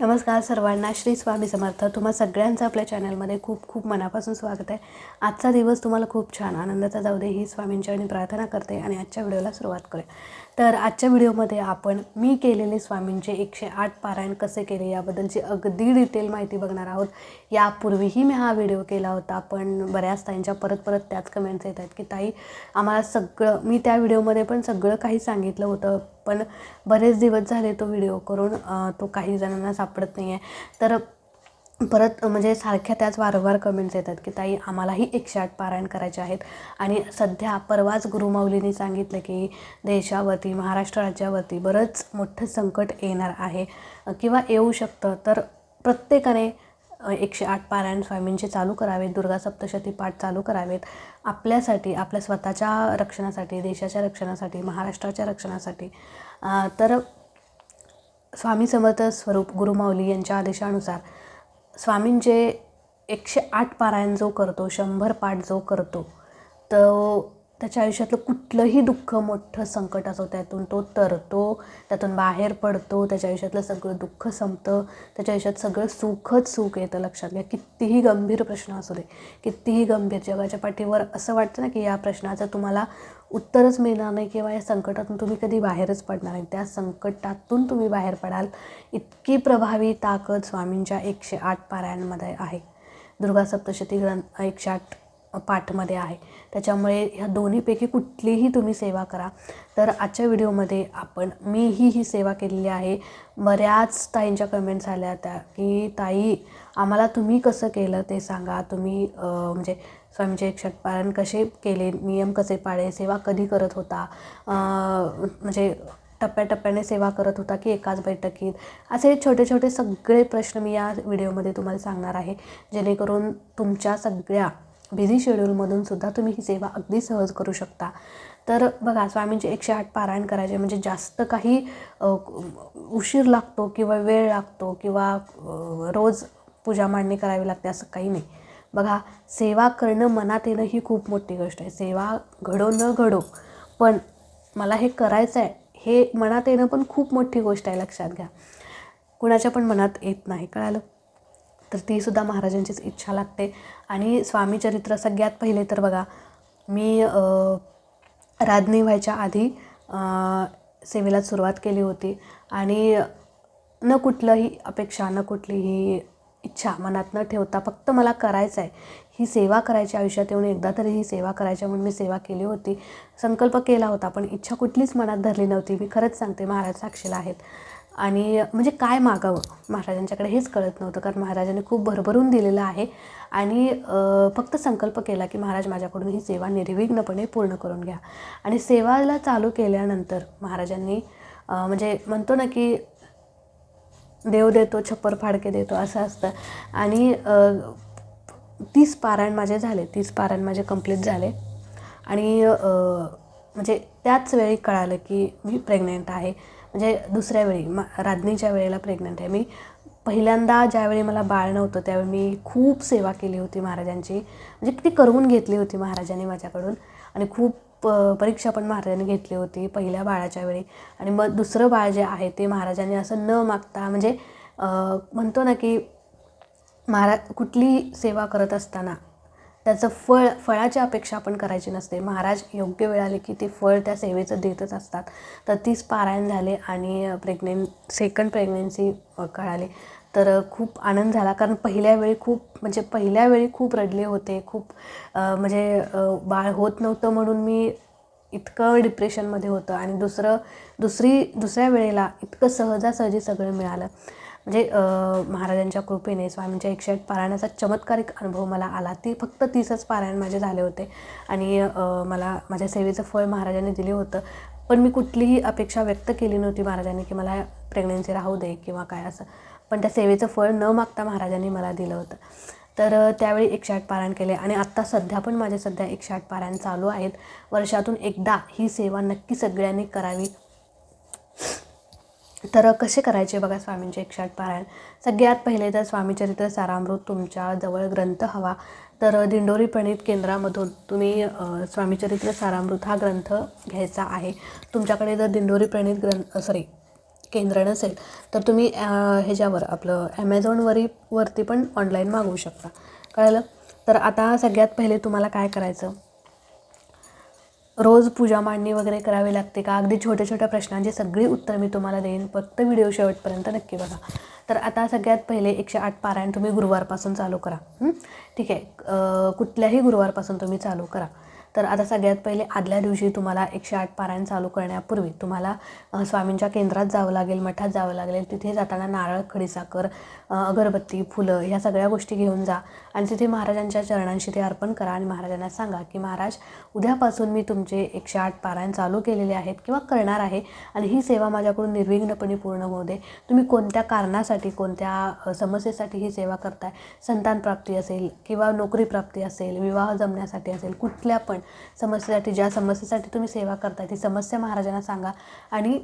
नमस्कार सर्वांना, श्री स्वामी समर्थ. तुम्हा सगळ्यांचं आपल्या चॅनलमध्ये खूप खूप मनापासून स्वागत आहे. आजचा दिवस तुम्हाला खूप छान आनंदाचा जाऊ दे ही स्वामींच्यानी प्रार्थना करते आणि आजच्या व्हिडिओला सुरुवात करूया. तर आजच्या व्हिडिओमध्ये आपण मी केलेले स्वामींचे 108 पारायण कसे केले याबद्दलची अगदी डिटेल माहिती बघणार आहोत. यापूर्वीही मी हा व्हिडिओ केला होता, पण बऱ्याच ताईंच्या परत त्याच कमेंट्स येत आहेत की ताई आम्हाला सगळं, मी त्या व्हिडिओमध्ये पण सगळं काही सांगितलं होतं, पण बरेच दिवस झाले तो व्हिडिओ करून तो काही जणांना सापडत नाही आहे. तर परत म्हणजे सारख्या त्याच वारंवार कमेंट्स येतात की ताई आम्हालाही 108 पारायण करायचे आहेत. आणि सध्या परवाच गुरुमाऊलींनी सांगितलं की देशावरती, महाराष्ट्र राज्यावरती बरंच मोठं संकट येणार आहे किंवा येऊ शकतं. तर प्रत्येकाने 108 पारायण स्वामींचे चालू करावेत, दुर्गा सप्तशती पाठ चालू करावेत, आपल्यासाठी, आपल्या स्वतःच्या रक्षणासाठी, देशाच्या रक्षणासाठी, महाराष्ट्राच्या रक्षणासाठी. तर स्वामी समर्थ स्वरूप गुरुमाऊली यांच्या आदेशानुसार स्वामींचे 108 पारायण जो करतो, 100 पाठ जो करतो, तो त्याच्या आयुष्यातलं कुठलंही दुःख, मोठं संकट असो त्यातून तो तरतो, त्यातून बाहेर पडतो, त्याच्या आयुष्यातलं सगळं दुःख संपतं, त्याच्या आयुष्यात सगळं सुखच सुख येतं. लक्षात घ्या, कितीही गंभीर प्रश्न असू दे, कितीही गंभीर, जगाच्या पाठीवर असं वाटतं ना की या प्रश्नाचं तुम्हाला उत्तरच मिळणार नाही किंवा या संकटातून तुम्ही कधी बाहेरच पडणार नाही, त्या संकटातून तुम्ही बाहेर पडाल इतकी प्रभावी ताकद स्वामींच्या 108 पारायणमध्ये आहे. दुर्गा सप्तशती ग्रंथ 108 पाठमध्ये आहे. त्याच्यामुळे ह्या दोन्हीपैकी कुठलीही तुम्ही सेवा करा. तर आजच्या व्हिडिओमध्ये मीही ही सेवा केलेली आहे. बऱ्याच ताईंच्या कमेंट्स आल्या त्या की ताई आम्हाला तुम्ही कसं केलं ते सांगा, तुम्ही म्हणजे स्वामींचे 108 पारायण कसे केले, नियम कसे पाळले, सेवा कधी करत होता, म्हणजे टप्प्याटप्प्याने सेवा करत होता की एकाच बैठकीत, असे छोटे छोटे सगळे प्रश्न मी या व्हिडिओमध्ये तुम्हाला सांगणार आहे, जेणेकरून तुमच्या सगळ्या बिझी शेड्यूलमधून सुद्धा तुम्ही ही सेवा अगदी सहज करू शकता. तर बघा, स्वामींचे 108 पारायण करायचे म्हणजे जास्त काही उशीर लागतो किंवा वेळ लागतो किंवा रोज पूजा मांडणी करावी लागते असं काही नाही. बघा, सेवा करणं मनात येणं ही खूप मोठी गोष्ट आहे. सेवा घडो न घडो, पण मला हे करायचं आहे हे मनात येणं पण खूप मोठी गोष्ट आहे. लक्षात घ्या, कुणाच्या पण मनात येत नाही, कळालं? तर तीसुद्धा महाराजांचीच इच्छा लागते. आणि स्वामी चरित्र सगळ्यात पहिले तर बघा, मी राज्ञी व्हायच्या आधी सेवेला सुरुवात केली होती आणि न कुठलंही अपेक्षा, न कुठलीही इच्छा मनात न ठेवता फक्त मला करायचं आहे, ही सेवा करायची, आयुष्यात येऊन एकदा तरी ही सेवा करायची म्हणून मी सेवा केली होती. संकल्प केला होता, पण इच्छा कुठलीच मनात धरली नव्हती. मी खरंच सांगते, महाराज साक्षीला आहेत. आणि म्हणजे काय मागावं महाराजांच्याकडे हेच कळत नव्हतं, कारण महाराजांनी खूप भरभरून दिलेलं आहे. आणि फक्त संकल्प केला की महाराज माझ्याकडून ही सेवा निर्विघ्नपणे पूर्ण करून घ्या. आणि सेवाला चालू केल्यानंतर महाराजांनी म्हणजे म्हणतो ना की देव देतो छप्पर फाडके देतो, असं असतं. आणि 30 पारायण माझे झाले, 30 पारायण माझे कंप्लीट झाले. आणि म्हणजे त्याच वेळी कळालं की मी प्रेग्नेंट आहे. म्हणजे दुसऱ्या वेळी राज्ञीच्या वेळेला प्रेग्नंट आहे मी. पहिल्यांदा ज्यावेळी मला बाळ नव्हतं त्यावेळी मी खूप सेवा केली होती महाराजांची, म्हणजे ती करवून घेतली होती महाराजांनी माझ्याकडून. आणि खूप परीक्षा पण महाराजांनी घेतली होती पहिल्या बाळाच्या वेळी. आणि मग दुसरं बाळ जे आहे ते महाराजांनी असं न मागता, म्हणजे म्हणतो ना की कुठली सेवा करत असताना त्याचं फळाची अपेक्षा आपण करायची नसते. महाराज योग्य वेळ आली की ते फळ त्या सेवेचं देतच असतात. तर 30 पारायण झाले आणि सेकंड प्रेग्नेन्सी कळाली. तर खूप आनंद झाला, कारण पहिल्या वेळी खूप रडले होते, खूप म्हणजे बाळ होत नव्हतं म्हणून मी इतकं डिप्रेशनमध्ये होतं. आणि दुसऱ्या वेळेला इतकं सहजासहजी सगळं मिळालं. म्हणजे महाराजांच्या कृपेने स्वामींच्या 108 पारायणाचा चमत्कारिक अनुभव मला आला. फक्त 30च पारायण माझे झाले होते आणि मला माझ्या सेवेचं फळ महाराजांनी दिले होतं. पण मी कुठलीही अपेक्षा व्यक्त केली नव्हती महाराजांनी की मला प्रेग्नन्सी राहू दे किंवा काय असं. पण त्या सेवेचं फळ न मागता महाराजांनी मला दिलं होतं. तर त्यावेळी 108 पारायण केले. आणि आत्ता सध्या 108 पारायण चालू आहेत. वर्षातून एकदा ही सेवा नक्की सगळ्यांनी करावी. तर कसे करायचे बघा स्वामींचे 108 पारायण. सगळ्यात पहिले तर स्वामीचरित्र सारामृत तुमच्याजवळ ग्रंथ हवा. तर दिंडोरी प्रणीत केंद्रामधून तुम्ही स्वामीचरित्र सारामृत हा ग्रंथ घ्यायचा आहे. तुमच्याकडे जर दिंडोरी प्रणीत केंद्र नसेल तर तुम्ही ह्याच्यावर आपलं वरती पण ऑनलाईन मागवू शकता. कळलं? तर आता सगळ्यात पहिले तुम्हाला काय करायचं, रोज पूजा मांडणी वगैरे करावी लागते का? अगदी छोट्या छोट्या प्रश्नांची सगळी उत्तर मी तुम्हाला देईन, फक्त व्हिडिओ शेवटपर्यंत नक्की बघा. तर आता सगळ्यात पहिले 108 पारायण तुम्ही गुरुवारपासून चालू करा. ठीक आहे, कुठल्याही गुरुवारपासून तुम्ही चालू करा. तर आता सगळ्यात पहिले आदल्या दिवशी तुम्हाला 108 पारायण चालू करण्यापूर्वी तुम्हाला स्वामींच्या केंद्रात जावं लागेल, मठात जावं लागेल. तिथे जाताना नारळ, खडीसाखर, अगरबत्ती, फुलं ह्या सगळ्या गोष्टी घेऊन जा आणि तिथे महाराजांच्या चरणांशी ते अर्पण करा आणि महाराजांना सांगा की महाराज, उद्यापासून मी तुमचे 108 पारायण चालू केलेले आहेत किंवा करणार आहे आणि ही सेवा माझ्याकडून निर्विघ्नपणे पूर्ण होऊ दे. तुम्ही कोणत्या कारणासाठी, कोणत्या समस्येसाठी ही सेवा करताय, संतान प्राप्ती असेल किंवा नोकरी प्राप्ती असेल, विवाह जमण्यासाठी असेल, कुठल्या पण समस्येसाठी, ज्या समस्येसाठी तुम्ही सेवा करताय ती समस्या महाराजांना सांगा आणि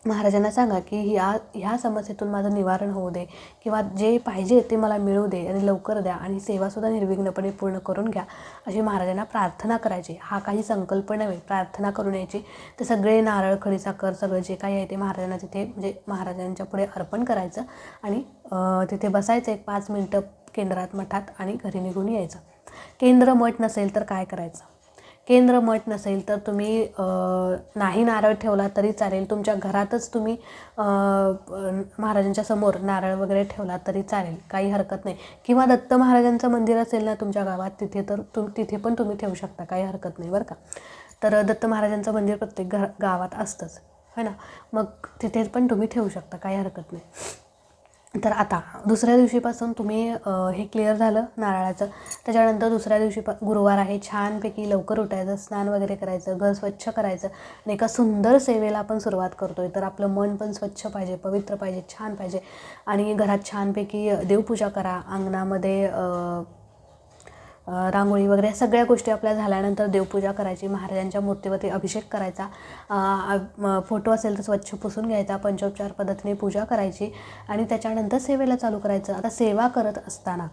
महाराजांना सांगा की ह्या समस्येतून माझं निवारण होऊ दे किंवा जे पाहिजे ते मला मिळू दे आणि लवकर द्या आणि सेवासुद्धा निर्विघ्नपणे पूर्ण करून घ्या, अशी महाराजांना प्रार्थना करायची. हा काही संकल्प नव्हे, प्रार्थना करून यायची. ते सगळे नारळ, खडीसाखर सगळं जे काही आहे ते महाराजांना तिथे म्हणजे महाराजांच्या पुढे अर्पण करायचं आणि तिथे बसायचं 5 मिनटं केंद्रात, मठात आणि घरी निघून यायचं. केंद्र मठ नसेल तर काय करायचं? केंद्र मठ नसेल तर तुम्ही नाही नारळ ठेवला तरी चालेल, तुमच्या घरातच तुम्ही महाराजांच्या समोर नारळ वगैरे ठेवला तरी चालेल, काही हरकत नाही. किंवा दत्त महाराजांचं मंदिर असेल ना तुमच्या गावात, तिथे तर तिथे पण तुम्ही ठेवू शकता, काही हरकत नाही बरं का. तर दत्त महाराजांचं मंदिर प्रत्येक गावात असतंच है ना, मग तिथे पण तुम्ही ठेवू शकता, काही हरकत नाही. तर आता दुसऱ्या दिवशीपासून तुम्ही हे क्लिअर झालं नारळाचं. त्याच्यानंतर दुसऱ्या दिवशी गुरुवार आहे, छानपैकी लवकर उठायचं, स्नान वगैरे करायचं, घर स्वच्छ करायचं आणि एका सुंदर सेवेला आपण सुरुवात करतोय. तर आपलं मन पण स्वच्छ पाहिजे, पवित्र पाहिजे, छान पाहिजे आणि घरात छानपैकी देवपूजा करा. अंगणामध्ये रांगोळी वगैरे सगळ्या गोष्टी आपल्या झाल्यानंतर देवपूजा करायची, महाराजांच्या मूर्तीवरती अभिषेक करायचा, फोटो असेल तर स्वच्छ पुसून घ्यायचा, पंचोपचार पद्धतीने पूजा करायची आणि त्याच्यानंतर सेवेला चालू करायचं. आता सेवा करत असताना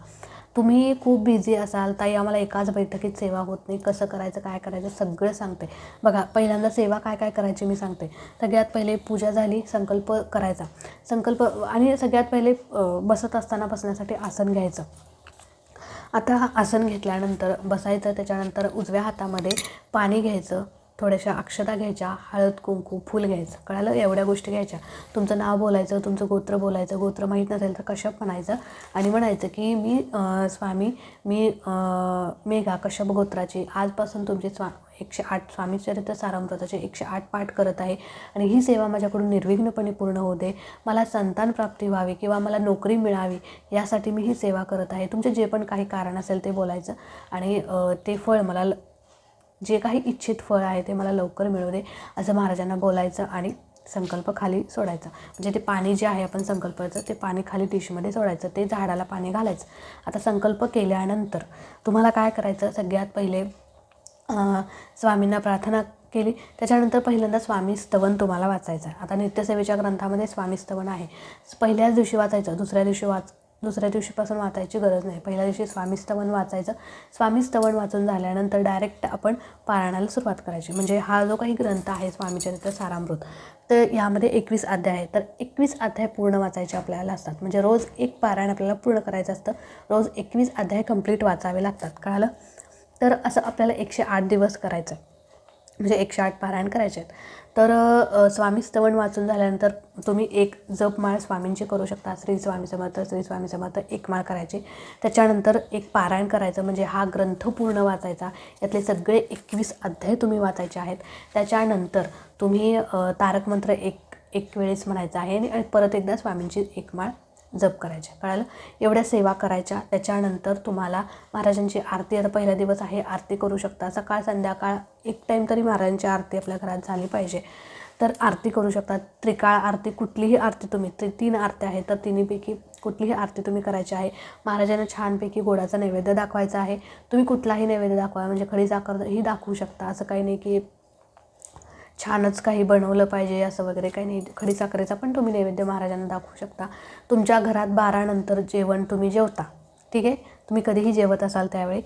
तुम्ही खूप बिझी असाल, ताई आम्हाला एकाच बैठकीत सेवा होत नाही, कसं करायचं, काय करायचं सगळं सांगते. बघा, पहिल्यांदा सेवा काय काय करायची मी सांगते. सगळ्यात पहिले पूजा झाली, संकल्प करायचा. संकल्प आणि सगळ्यात पहिले बसत असताना बसण्यासाठी आसन घ्यायचं. आता आसन घेतल्यानंतर बसायचं, त्याच्यानंतर उजव्या हातामध्ये पाणी घ्यायचं, थोड्याशा अक्षता घ्यायच्या, हळद, कुंकू, फूल घ्यायचं. कळालं? एवढ्या गोष्टी घ्यायच्या. तुमचं नाव बोलायचं, तुमचं गोत्र बोलायचं, गोत्र माहीत नसेल तर कश्यप म्हणायचं आणि म्हणायचं की मी स्वामी, मी मेघा कश्यप गोत्राची आजपासून तुमचे 108 स्वामी चरित्र सारामृताचे 108 पाठ करत आहे आणि ही सेवा माझ्याकडून निर्विघ्नपणे पूर्ण होऊ दे. मला संतान प्राप्ती व्हावी किंवा मला नोकरी मिळावी यासाठी मी ही सेवा करत आहे. तुमचे जे पण काही कारण असेल ते बोलायचं आणि ते फळ मला, जे काही इच्छित फळ आहे ते मला लवकर मिळू दे असं महाराजांना बोलायचं आणि संकल्प खाली सोडायचा. म्हणजे ते पाणी जे आहे आपण संकल्पाचं ते पाणी खाली टिशूमध्ये सोडायचं, ते झाडाला पाणी घालायचं. आता संकल्प केल्यानंतर तुम्हाला काय करायचं, सगळ्यात पहिले स्वामींना प्रार्थना केली, त्याच्यानंतर पहिल्यांदा स्वामी स्तवन तुम्हाला वाचायचं आहे. आता नित्यसेवेच्या ग्रंथामध्ये स्वामी स्तवन आहे, पहिल्याच दिवशी वाचायचं, दुसऱ्या दिवशीपासून वाचायची गरज नाही. पहिल्या दिवशी स्वामी स्तवन वाचायचं. स्वामी स्तवन वाचून झाल्यानंतर डायरेक्ट आपण पारायणाला सुरुवात करायची. म्हणजे हा जो काही ग्रंथ आहे स्वामीचरित्र सारामृत, तर यामध्ये 21 अध्याय आहे. तर 21 अध्याय पूर्ण वाचायचे आपल्याला असतात. म्हणजे रोज एक पारायण आपल्याला पूर्ण करायचं असतं, रोज 21 अध्याय कंप्लीट वाचावे लागतात. कळालं? तर असं आपल्याला 108 दिवस करायचं, म्हणजे 108 पारायण करायचे आहेत. तर स्वामी स्तवन वाचून झाल्यानंतर तुम्ही एक जपमाळ स्वामींची करू शकता. श्री स्वामी समर्थ, श्री स्वामी समर्थ एक माळ करायची. त्याच्यानंतर एक पारायण करायचं, म्हणजे हा ग्रंथ पूर्ण वाचायचा. यातले सगळे 21 अध्याय तुम्ही वाचायचे आहेत. त्याच्यानंतर तुम्ही तारक मंत्र एक वेळेस म्हणायचा आहे आणि परत एकदा स्वामींची एक माळ जप करायचे. कळालं? एवढ्या सेवा करायच्या. त्याच्यानंतर तुम्हाला महाराजांची आरती, आता पहिला दिवस आहे, आरती करू शकता. सकाळ संध्याकाळ एक टाईम तरी महाराजांची आरती आपल्या घरात झाली पाहिजे. तर आरती करू शकता. त्रिकाळ आरती, कुठलीही आरती तुम्ही, 3 आरत्या आहेत तर तिन्हीपैकी कुठलीही आरती तुम्ही करायची आहे. महाराजांना छानपैकी गोडाचा नैवेद्य दाखवायचा आहे. तुम्ही कुठलाही नैवेद्य दाखवा, म्हणजे खडीसाखर ही दाखवू शकता. असं काही नाही की छानच काही बनवलं पाहिजे असं वगैरे काही नाही. खडीसाखरेचा पण तुम्ही नैवेद्य महाराजांना दाखवू शकता. तुमच्या घरात 12 नंतर जेवण तुम्ही जेवता, ठीक आहे, तुम्ही कधीही जेवत असाल त्यावेळी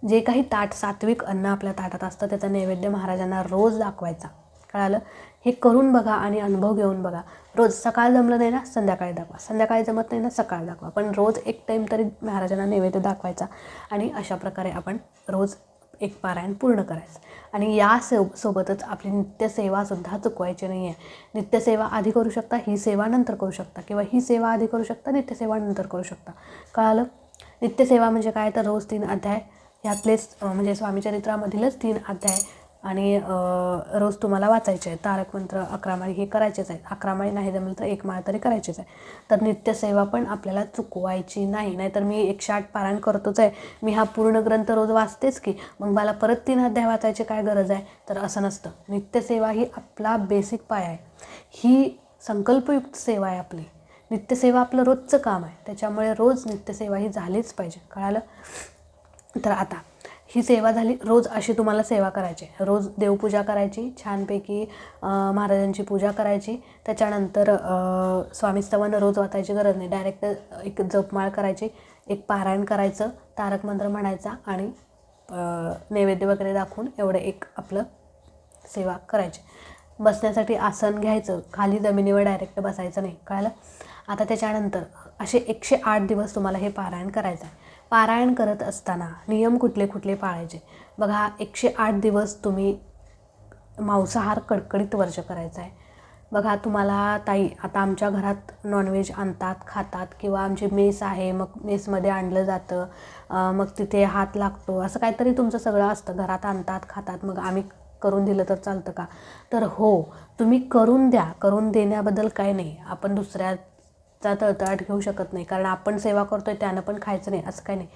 जे काही सात्विक अन्न आपल्या ताटात असतं त्याचा नैवेद्य महाराजांना रोज दाखवायचा. कळालं? हे करून बघा आणि अनुभव घेऊन बघा. रोज सकाळ जमलं नाही ना संध्याकाळी दाखवा, संध्याकाळी जमत नाही ना सकाळ दाखवा, पण रोज एक टाईम तरी महाराजांना नैवेद्य दाखवायचा आणि अशा प्रकारे आपण रोज एक पारायण पूर्ण करायचं. आणि या सोबतच आपली नित्यसेवासुद्धा चुकवायची नाही आहे. नित्यसेवा आधी करू शकता, ही सेवा नंतर करू शकता, किंवा ही सेवा आधी करू शकता, नित्यसेवा नंतर करू शकता. कळालं? नित्यसेवा म्हणजे काय, तर रोज 3 अध्याय ह्यातलेच म्हणजे स्वामीचरित्रामधीलच 3 अध्याय आणि रोज तुम्हाला वाचायचे आहे. तारक मंत्र 11 माळी हे करायचेच आहेत. 11 माळी नाही जमलं तर 1 माळ तरी करायचीच आहे. तर नित्यसेवा पण आपल्याला चुकवायची नाही. नाहीतर मी 108 पारायण करतोच आहे, मी हा पूर्ण ग्रंथ रोज वाचतेच की, मग मला परत 3 अध्याय वाचायची काय गरज आहे? तर असं नसतं. नित्यसेवा ही आपला बेसिक पाया आहे. ही संकल्पयुक्त सेवा आहे आपली. नित्यसेवा आपलं रोजचं काम आहे, त्याच्यामुळे रोज नित्यसेवा ही झालीच पाहिजे. कळालं? तर आता ही सेवा झाली. रोज अशी तुम्हाला सेवा करायची, रोज देवपूजा करायची छानपैकी, महाराजांची पूजा करायची. त्याच्यानंतर स्वामीस्तवन रोज वाचायची गरज नाही, डायरेक्ट एक जपमाळ करायची, एक पारायण करायचं, तारक मंत्र म्हणायचा आणि नैवेद्य वगैरे दाखवून एवढं एक आपलं सेवा करायची. बसण्यासाठी आसन घ्यायचं, खाली जमिनीवर डायरेक्ट बसायचं नाही. कळालं? आता त्याच्यानंतर असे 108 दिवस तुम्हाला हे पारायण करायचं आहे. पारायण करत असताना नियम कुठले कुठले पाळायचे बघा. 108 दिवस तुम्ही मांसाहार कडकडीत वर्ज करायचा आहे. बघा तुम्हाला ताई, आता आमच्या घरात नॉनव्हेज आणतात, खातात, किंवा आमची मेस आहे, मग मेसमध्ये आणलं जातं, मग तिथे हात लागतो, असं काहीतरी तुमचं सगळं असतं. घरात आणतात, खातात, मग आम्ही करून दिलं तर चालतं का? तर हो, तुम्ही करून द्या. करून देण्याबद्दल काही नाही. आपण दुसऱ्याचा तळतळाट घेऊ शकत नाही, कारण आपण सेवा करतोय त्यानं पण खायचं नाही असं काही नाही.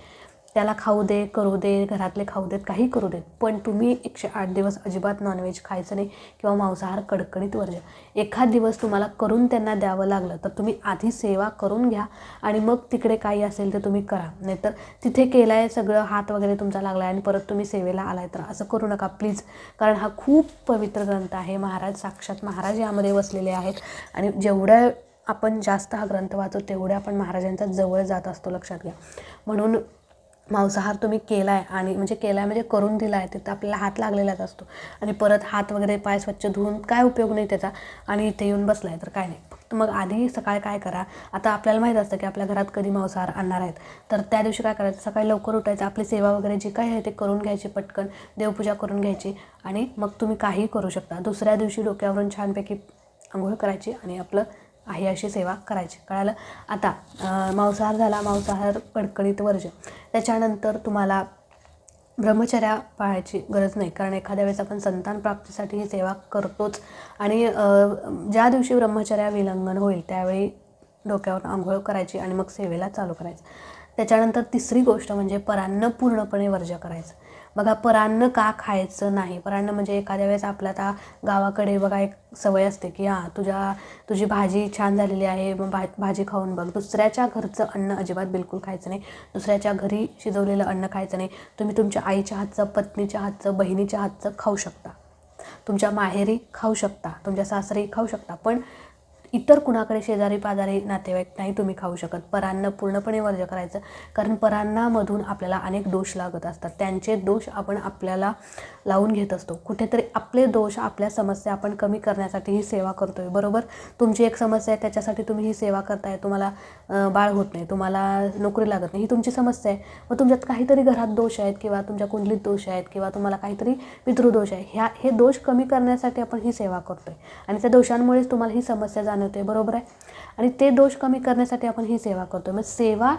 त्याला खाऊ दे, करू दे, घरातले खाऊ देत, काही करू देत, पण तुम्ही 108 दिवस अजिबात नॉनव्हेज खायचं नाही किंवा मांसाहार कडकडीत वर्ज. एखाद दिवस तुम्हाला करून त्यांना द्यावं लागलं तर तुम्ही आधी सेवा करून घ्या आणि मग तिकडे काही असेल तर तुम्ही करा. नाहीतर तिथे केलं आहे सगळं, हात वगैरे तुमचा लागला आहे आणि परत तुम्ही सेवेला आलाय, तर असं करू नका प्लीज. कारण हा खूप पवित्र ग्रंथ आहे. महाराज, साक्षात महाराज यामध्ये वसलेले आहेत आणि जेवढं आपण जास्त हा ग्रंथ वाचू तेवढ्या आपण महाराजांच्या जवळ जात असतो, लक्षात घ्या. म्हणून मांसाहार तुम्ही केला आहे आणि म्हणजे करून दिला आहे, तिथं आपल्याला हात लागलेलाच असतो आणि परत हात वगैरे पाय स्वच्छ धुवून काय उपयोग नाही त्याचा, आणि इथे येऊन बसला आहे तर काय नाही. फक्त मग आधी सकाळी काय करा, आता आपल्याला माहीत असतं की आपल्या घरात कधी मांसाहार आणणार आहेत, तर त्या दिवशी काय करायचं, सकाळी लवकर उठायचं, आपली सेवा वगैरे जी काय आहे ते करून घ्यायची, पटकन देवपूजा करून घ्यायची आणि मग तुम्ही काहीही करू शकता. दुसऱ्या दिवशी डोक्यावरून छानपैकी आंघोळ करायची आणि आपलं आहे अशी सेवा करायची. कळालं? आता मांसाहार झाला, मांसाहार कडकडीत वर्ज. त्याच्यानंतर तुम्हाला ब्रह्मचर्या पाळायची गरज नाही, कारण एखाद्या वेळेस आपण संतान प्राप्तीसाठी ही सेवा करतोच आणि ज्या दिवशी ब्रह्मचर्या विलंघन होईल त्यावेळी डोक्यावर आंघोळ करायची आणि मग सेवेला चालू करायचं. त्याच्यानंतर तिसरी गोष्ट म्हणजे परान्न पूर्णपणे वर्ज करायचं. बघा, परान्न का खायचं नाही? परान्न म्हणजे एखाद्या वेळेस आपल्या आता गावाकडे बघा एक सवय असते की तुझी भाजी छान झालेली आहे, मग भाजी खाऊन बघ. दुसऱ्याच्या घरचं अन्न अजिबात बिलकुल खायचं नाही. दुसऱ्याच्या घरी शिजवलेलं अन्न खायचं नाही. तुम्ही तुमच्या आईच्या हातचं, पत्नीच्या हातचं, बहिणीच्या हातचं खाऊ शकता, तुमच्या माहेरी खाऊ शकता, तुमच्या सासरी खाऊ शकता, पण इतर कुणाकडे शेजारी पाजारी नातेवाईक नाही तुम्ही खाऊ शकत. परान्न पूर्णपणे वर्ज करायचं, कारण परान्नामधून आपल्याला अनेक दोष लागत असतात. त्यांचे दोष आपण आपल्याला लावून घेत असतो. कुठेतरी आपले दोष, आपल्या समस्या आपण कमी करण्यासाठी ही सेवा करतोय, बरोबर? तुमची एक समस्या आहे, त्याच्यासाठी तुम्ही ही सेवा करताय, तुम्हाला बाळ होत नाही, तुम्हाला नोकरी लागत नाही, ही तुमची समस्या आहे. मग तुमच्यात काहीतरी घरात दोष आहेत किंवा तुमच्या कुंडलीत दोष आहेत किंवा तुम्हाला काहीतरी पितृदोष आहे, हे दोष कमी करण्यासाठी आपण ही सेवा करतोय आणि त्या दोषांमुळेच तुम्हाला ही समस्या जाणवते, बरोबर आहे? आणि ते दोष कमी करण्यासाठी आपण ही सेवा करतो. मग सेवा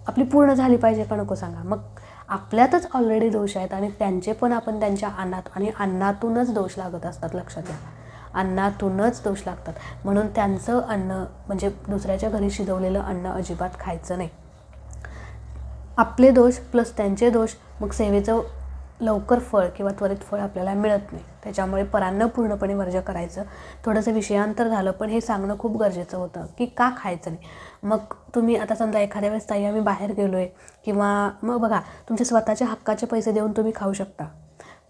आपली पूर्ण झाली पाहिजे का नको सांगा? मग आपल्यातच ऑलरेडी दोष आहेत आणि त्यांचे पण आपण त्यांच्या अन्नातूनच दोष लागत असतात, लक्षात घ्या. अन्नातूनच दोष लागतात. म्हणून त्यांचं अन्न म्हणजे दुसऱ्याच्या घरी शिजवलेलं अन्न अजिबात खायचं नाही. आपले दोष प्लस त्यांचे दोष, मग सेवेचं लवकर फळ किंवा त्वरित फळ आपल्याला मिळत नाही. त्याच्यामुळे परान्न पूर्णपणे वर्ज करायचं. थोडंसं विषयांतर झालं, पण हे सांगणं खूप गरजेचं होतं की का खायचं नाही. मग तुम्ही आता समजा एखाद्या वेळेस ताई आम्ही बाहेर गेलो आहे किंवा मग बघा, तुमचे स्वतःच्या हक्काचे पैसे देऊन तुम्ही खाऊ शकता.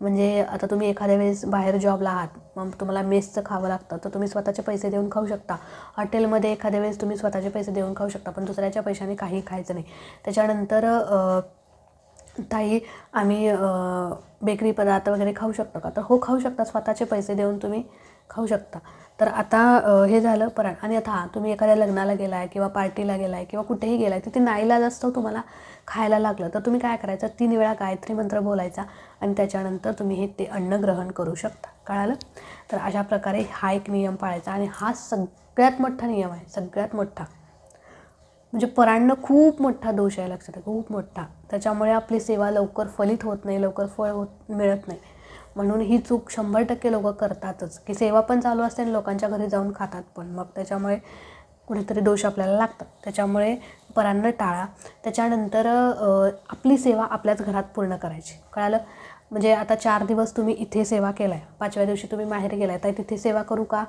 म्हणजे आता तुम्ही एखाद्या वेळेस बाहेर जॉबला आहात, मग तुम्हाला मेसचं खावं लागतं, तर तुम्ही स्वतःचे पैसे देऊन खाऊ शकता. हॉटेलमध्ये एखाद्या वेळेस तुम्ही स्वतःचे पैसे देऊन खाऊ शकता, पण दुसऱ्याच्या पैशाने काही खायचं नाही. त्याच्यानंतर ताई आम्ही बेकरी पदार्थ वगैरे खाऊ शकतो का? तर हो, खाऊ शकता. स्वतःचे पैसे देऊन तुम्ही खाऊ शकता. तर आता हे झालं पराठ. आणि आता हां, तुम्ही एखाद्या लग्नाला गेला आहे किंवा पार्टीला गेला आहे किंवा कुठेही गेला आहे, तिथे नाईलाज असतो तुम्हाला खायला लागलं, तर तुम्ही काय करायचं, 3 वेळा गायत्री मंत्र बोलायचा आणि त्याच्यानंतर तुम्ही हे ते अन्न ग्रहण करू शकता. कळालं? तर अशा प्रकारे हा एक नियम पाळायचा. आणि हा सगळ्यात मोठा नियम आहे, सगळ्यात मोठा. म्हणजे परांना खूप मोठा दोष आहे, लक्षात आहे, खूप मोठा. त्याच्यामुळे आपली सेवा लवकर फलित होत नाही, लवकर फळ मिळत नाही. म्हणून ही चूक 100% लोकं करतातच, की सेवा पण चालू असते आणि लोकांच्या घरी जाऊन खातात पण. मग त्याच्यामुळे कुठेतरी दोष आपल्याला लागतात. त्याच्यामुळे परान्न टाळा. त्याच्यानंतर आपली सेवा आपल्याच घरात पूर्ण करायची. कळालं? म्हणजे आता 4 दिवस तुम्ही इथे सेवा केला आहे, 5व्या दिवशी तुम्ही माहेरी गेलाय, तर तिथे सेवा करू का?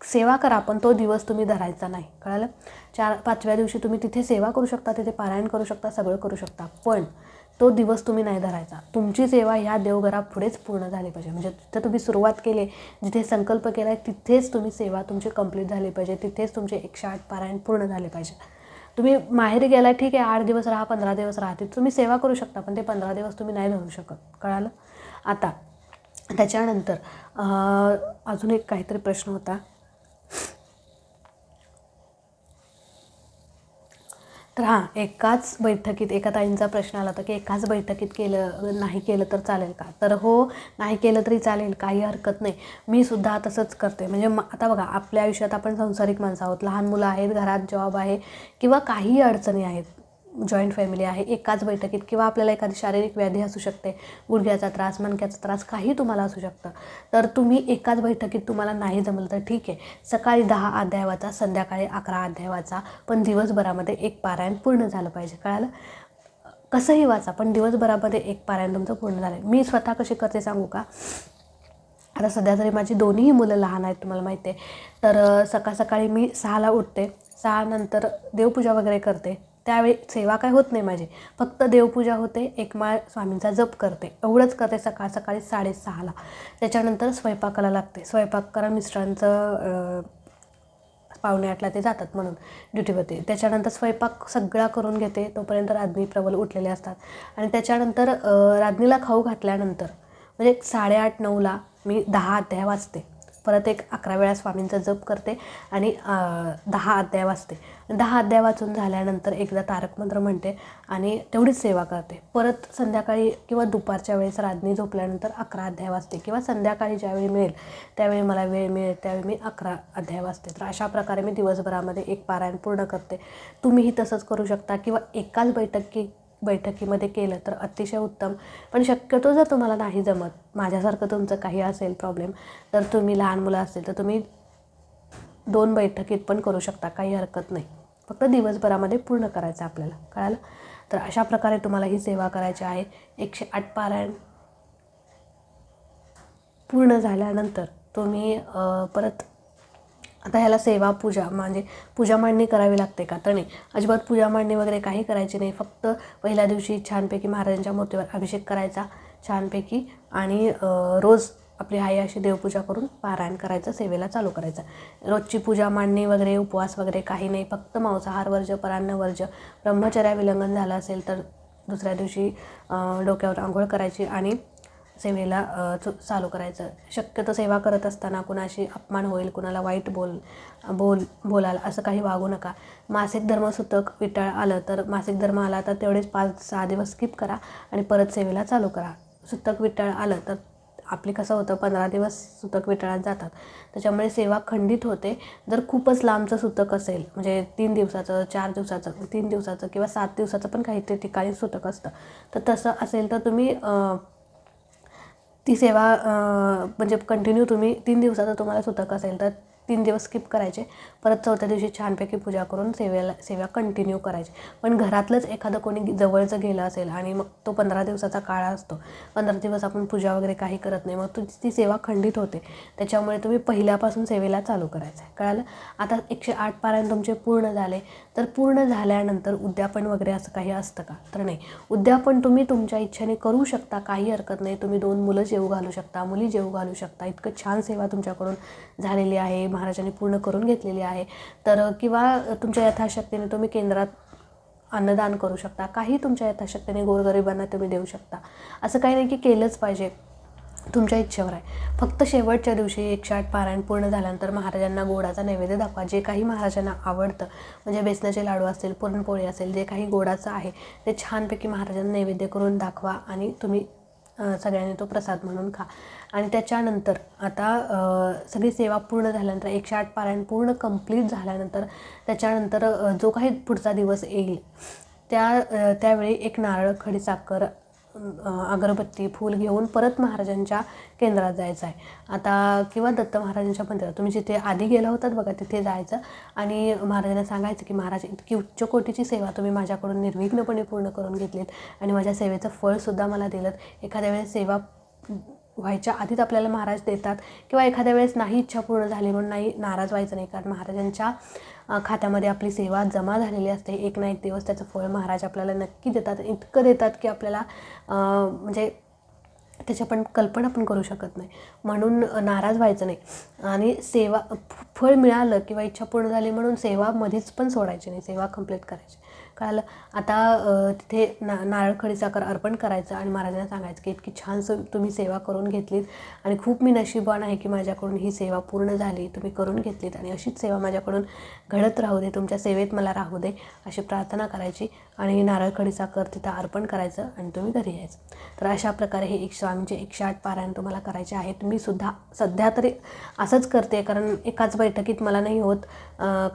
सेवा करा, पण तो दिवस तुम्ही धरायचा नाही. कळालं? 5व्या दिवशी तुम्ही तिथे सेवा करू शकता, तिथे पारायण करू शकता, सगळं करू शकता, पण तो दिवस तुम्ही नाही धरायचा. तुमची सेवा ह्या देवघरापुढेच पूर्ण झाली पाहिजे. म्हणजे जिथे तुम्ही सुरुवात केली, जिथे संकल्प केला आहे, तिथेच तुम्ही सेवा तुमची कंप्लीट झाली पाहिजे, तिथेच तुमचे 108 पारायण पूर्ण झाले पाहिजे. तुम्ही माहेरी गेलाय, ठीक आहे, 8 दिवस राहा, 15 दिवस राहा, तिथे तुम्ही सेवा करू शकता, पण ते 15 दिवस तुम्ही नाही धरू शकत. कळालं? आता त्याच्यानंतर अजून एक काहीतरी प्रश्न होता. तर हां, एकाच बैठकीत एका ताईंचा प्रश्न आला होता, की एकाच बैठकीत नाही केलं तर चालेल का? तर हो, नाही केलं तरी चालेल, काही हरकत नाही. मी सुद्धा तसंच करते. म्हणजे आता बघा, आपल्या आयुष्यात आपण सांसारिक माणसं आहोत, लहान मुलं आहेत, घरात जॉब आहे किंवा काहीही अडचणी आहेत, जॉईंट फॅमिली आहे, एकाच बैठकीत किंवा आपल्याला एखादी शारीरिक व्याधी असू शकते, गुडघ्याचा त्रास, मणक्याचा त्रास, काही तुम्हाला असू शकतं. तर तुम्ही एकाच बैठकीत तुम्हाला नाही जमलं तर ठीक आहे, सकाळी 10 अध्याय वाचा, संध्याकाळी 11 अध्याय वाचा, पण दिवसभरामध्ये एक पारायण पूर्ण झालं पाहिजे. कळालं? कसंही वाचा, पण दिवसभरामध्ये एक पारायण तुमचं पूर्ण झालं. मी स्वतः कशी करते सांगू का? आता सध्या तरी माझी दोन्हीही मुलं लहान आहेत, तुम्हाला माहिती आहे. तर सकाळी मी 6ला उठते, 6 नंतर देवपूजा वगैरे करते. त्यावेळी सेवा काय होत नाही माझी, फक्त देवपूजा होते, एक माळ स्वामींचा जप करते, एवढंच करते सकाळी 6:30ला. त्याच्यानंतर स्वयंपाकाला लागते. स्वयंपाक करा, मिस्टरांचं 7:45ला ते जातात म्हणून ड्युटीवरती. त्याच्यानंतर स्वयंपाक सगळा करून घेते, तोपर्यंत राधनी प्रबल उठलेले असतात. आणि त्याच्यानंतर राधनीला खाऊ घातल्यानंतर म्हणजे 8:30-9ला मी 10 अध्याय वाचते. परत एक 11 वेळा स्वामींचा जप करते आणि 10 अध्याय वाचते. 10 अध्याय वाचून झाल्यानंतर एकदा तारक मंत्र म्हणते आणि तेवढीच सेवा करते. परत संध्याकाळी किंवा दुपारच्या वेळेस राधनी झोपल्यानंतर 11 अध्याय वाचते किंवा संध्याकाळी ज्यावेळी मिळेल त्यावेळी मला वेळ मिळेल त्यावेळी मी 11 अध्याय वाचते. तर अशा प्रकारे मी दिवसभरामध्ये एक पारायण पूर्ण करते. तुम्हीही तसंच करू शकता किंवा एकाच बैठकीमध्ये केलं तर अतिशय उत्तम. पण शक्यतो जर तुम्हाला नाही जमत, माझ्यासारखं तुमचं काही असेल प्रॉब्लेम, तर तुम्ही लहान मुलं असतील तर तुम्ही 2 बैठकीत पण करू शकता, काही हरकत नाही. फक्त दिवसभरामध्ये पूर्ण करायचं आपल्याला. कळालं? तर अशा प्रकारे तुम्हाला ही सेवा करायची आहे. 108 पारायण पूर्ण झाल्यानंतर तुम्ही परत आता ह्याला सेवा पूजा म्हणजे पूजा मांडणी करावी लागते का? तर नाही, अजिबात पूजा मांडणी वगैरे काही करायची नाही. फक्त पहिल्या दिवशी छानपैकी महाराजांच्या मूर्तीवर अभिषेक करायचा छानपैकी आणि रोज आपली आई अशी देवपूजा करून पारायण करायचं, सेवेला चालू करायचं. रोजची पूजा मांडणी वगैरे उपवास वगैरे काही नाही, फक्त मांसाहार वर्ज्य, परान्न वर्ज्य. ब्रह्मचर्या विलंघन झालं असेल तर दुसऱ्या दिवशी डोक्यावर आंघोळ करायची आणि सेवेला चालू करायचं. शक्यतो सेवा करत असताना कुणाशी अपमान होईल, कुणाला वाईट बोलाल असं काही वागू नका. मासिक धर्म सुतक विटाळ आलं तर मासिक धर्म आला तर तेवढेच 5-6 दिवस स्किप करा आणि परत सेवेला चालू करा. सुतक विटाळ आलं तर आपली कसं होतं, 15 दिवस सुतक विटाळात जातात, त्याच्यामुळे सेवा खंडित होते. जर खूपच लांबचं सुतक असेल, म्हणजे 3 दिवसाचं, 4 दिवसाचं, 3 दिवसाचं किंवा 7 दिवसाचं पण काही ठिकाणी सुतक असतं, तर तसं असेल तर तुम्ही ती सेवा म्हणजे कंटिन्यू तुम्ही 3 दिवसाचं तुम्हाला सुतक असेल तर 3 दिवस स्किप करायचे, परत 4थ्या दिवशी छानपैकी पूजा करून सेवा कंटिन्यू करायची. पण घरातलंच एखादं कोणी जवळचं गेलं असेल आणि मग तो 15 दिवसाचा काळ असतो, 15 दिवस आपण पूजा वगैरे काही करत नाही, मग ती सेवा खंडित होते. त्याच्यामुळे तुम्ही पहिल्यापासून सेवेला चालू करायचं आहे. कळालं? आता 108 पारायण तुमचे पूर्ण झाले, तर पूर्ण झाल्यानंतर उद्यापन वगैरे असं काही असतं का? तर नाही, उद्यापन तुम्ही तुमच्या इच्छेने करू शकता, काही हरकत नाही. तुम्ही 2 मुलं जेवू घालू शकता, मुली जेवू घालू शकता. इतकं छान सेवा तुमच्याकडून झालेली आहे, महाराजांनी पूर्ण करून घेतलेली आहे. तर किंवा तुमच्या यथाशक्तीने तुम्ही केंद्रात अन्नदान करू शकता, काही तुमच्या यथाशक्तीने गोरगरिबांना तुम्ही देऊ शकता. असं काही नाही की केलंच पाहिजे. तुमच्या इच्छेवर आहे. फक्त शेवटच्या दिवशी 108 पारायण पूर्ण झाल्यानंतर महाराजांना गोडाचा नैवेद्य दाखवा. जे काही महाराजांना आवडतं, म्हणजे बेसनाचे लाडू असेल, पुरणपोळी असेल, जे काही गोडाचं आहे ते छानपैकी महाराजांना नैवेद्य करून दाखवा आणि तुम्ही सगळ्यांनी तो प्रसाद म्हणून खा. आणि त्याच्यानंतर आता सगळी सेवा पूर्ण झाल्यानंतर 108 पारायण पूर्ण कंप्लीट झाल्यानंतर त्याच्यानंतर जो काही पुढचा दिवस येईल त्यावेळी एक नारळ, खडीसाखर, अगरबत्ती, फूल घेऊन परत महाराजांच्या केंद्रात जायचं आहे. आता किंवा दत्त महाराजांच्या मंदिरात तुम्ही जिथे आधी गेला होतात बघा तिथे जायचं आणि महाराजांना सांगायचं की महाराज, इतकी उच्च कोटीची सेवा तुम्ही माझ्याकडून निर्विघ्नपणे पूर्ण करून घेतलीत आणि माझ्या सेवेचं फळसुद्धा मला दिलं. एखाद्या वेळेस सेवा व्हायच्या आधीच आपल्याला महाराज देतात किंवा एखाद्या वेळेस नाही इच्छा पूर्ण झाली म्हणून नाही नाराज व्हायचं नाही, कारण महाराजांच्या खात्यामध्ये आपली सेवा जमा झालेली असते. एक ना एक दिवस त्याचं फळ महाराज आपल्याला नक्की देतात. इतकं देतात की आपल्याला म्हणजे त्याची आपण कल्पना पण करू शकत नाही. म्हणून नाराज व्हायचं नाही आणि सेवा फळ मिळालं किंवा इच्छा पूर्ण झाली म्हणून सेवा मध्येच पण सोडायची नाही, सेवा कंप्लीट करायची. कळालं? आता तिथे नारळ, खडीसाखर अर्पण करायचं आणि महाराजांना सांगायचं की इतकी छान तुम्ही सेवा करून घेतलीत आणि खूप मी नशीबवान आहे की माझ्याकडून ही सेवा पूर्ण झाली, तुम्ही करून घेतलीत आणि अशीच सेवा माझ्याकडून घडत राहू दे, तुमच्या सेवेत मला राहू दे अशी प्रार्थना करायची आणि नारळ, खडीसाखर तिथं अर्पण करायचं आणि तुम्ही घरी यायचं. तर अशा प्रकारे हे स्वामींचे 108 पारायण तुम्हाला करायचे आहेत. मी सुद्धा सध्या तरी असंच करते, कारण एकाच बैठकीत मला नाही होत,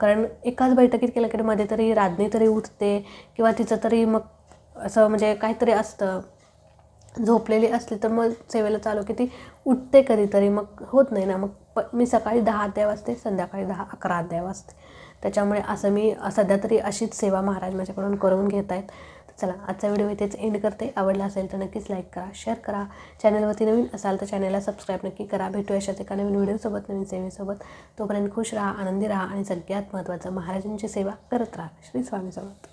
कारण एकाच बैठकीत केलं की मध्ये तरी राज्ञी तरी उठते किंवा तिचं तरी मग असं म्हणजे काहीतरी असतं, झोपलेली असली तर मग सेवेला चालू की ती उठते कधीतरी, मग होत नाही ना. मग मी सकाळी 10 अध्याय वाजते, संध्याकाळी 10-11 अध्याय वाजते. त्याच्यामुळे असं मी सध्या तरी अशीच सेवा महाराज माझ्याकडून करून घेत आहेत. चला, आजचा व्हिडिओ इथेच एंड करते. आवडला असेल तर नक्कीच लाईक करा, शेअर करा. चॅनलवरती नवीन असाल तर चॅनलला सबस्क्राईब नक्की करा. भेटूया अशाच एका नवीन व्हिडिओसोबत, नवीन सेवेसोबत. तोपर्यंत खुश राहा, आनंदी राहा आणि सगळ्यात महत्त्वाचं महाराजांची सेवा करत राहा. श्री स्वामी समर्थ.